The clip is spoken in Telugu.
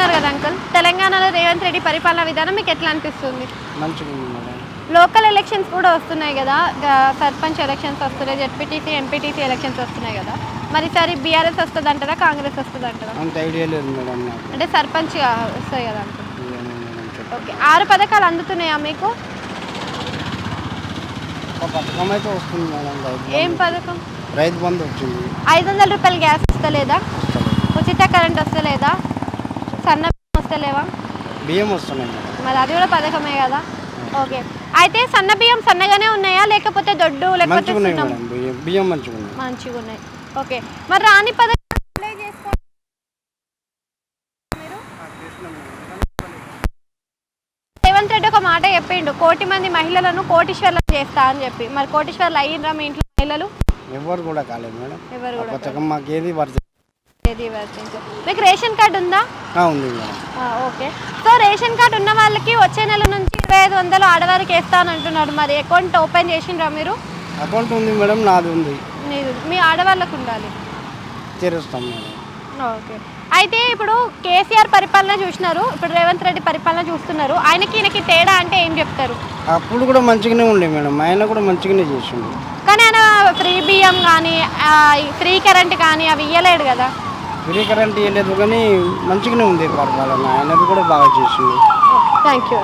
ఉన్నారు కదా అంకుల్, తెలంగాణలో రేవంత్ రెడ్డి పరిపాలనా విధానం మీకు ఎట్లా అనిపిస్తుంది? మంచిగా ఉంది మేడం. లోకల్ ఎలక్షన్స్ కూడా వస్తున్నాయి కదా, సర్పంచ్ ఎలక్షన్స్ వస్తున్నాయి, జెడ్పీటీసీ ఎంపీటీసీ ఎలక్షన్స్ వస్తున్నాయి కదా, మరి ఈసారి బీఆర్ఎస్ వస్తుంది అంటారా, కాంగ్రెస్ వస్తుంది అంటారా? అంత ఐడియా లేదు మేడం నాకు. అంటే సర్పంచ్ వస్తాయి కదా అంకుల్. ఏమో మేడం చెప్పండి. ఓకే, 6 పథకాలు అందుతున్నాయా మీకు? ఒక పథకం అయితే వస్తుంది మేడం. ఏం పథకం? రైతు బంధు వచ్చింది. 500 రూపాయలు గ్యాస్ వస్తలేదా? ఉచిత కరెంట్ వస్తలేదా? సన్న బియ్యం వస్తలేవా? బియ్యం వస్తున్నాయి మేడం. మరి అది కూడా పథకమే కదా. ఓకే, అయితే సన్న బియ్యం సన్నగానే ఉన్నాయా లేకపోతే దొడ్డు లేకపోతే మంచిగా ఉన్నాయి సున్నం? మేడం. బియ్యం మంచిగా ఉన్నాయి. మంచిగా ఉన్నాయి. ఓకే, మరి రాని పథకం అప్లై చేసుకోండి మీరు. రేవంత్ రెడ్డి ఒక మాట చెప్పిండు, 1 కోటి మంది మహిళలను కోటీశ్వర్లను చేస్తా అని చెప్పి, మరి కోటీశ్వర్లు అయ్యిండ్రా మీ ఇంట్లో మహిళలు? ఎవరు కూడా కాలేదు మేడం. ఎవరు కూడా పథకం మాకు ఏది వర్జ ఏది వర్తించదు. మీకు రేషన్ కార్డు ఉందా? ఉంది madam. Okay, so ration card ఉన్న వాళ్ళకి వచ్చే నెల నుంచి 2500 ఆడవారికి వేస్తాను అంటున్నాడు, మరి అకౌంట్ ఓపెన్ చేసిండ్రా మీరు? అకౌంట్ ఉంది మేడం, నాది ఉంది. మీ ఆడవాళ్ళకు ఉండాలి. తెరుస్తాం మేడం. ఓకే, అయితే ఇప్పుడు కేసీఆర్ పరిపాలన చూసినారు, ఇప్పుడు రేవంత్ రెడ్డి పరిపాలన చూస్తున్నారు, ఈయనకి తేడా అంటే ఏం చెప్తారు? అప్పుడు కూడా మంచిగానే ఉండే మేడం, ఆయన కూడా మంచిగానే చేసిండు. కానీ ఆయన ఫ్రీ బియ్యం కానీ ఫ్రీ కరెంట్ కానీ అవి ఇవ్వలేడు కదా. ఫ్రీ కరెంట్ ఇవ్వలేదు కానీ మంచిగానే ఉంది పరిపాలన, ఆయనది కూడా బాగా చేసిండు. Thank you.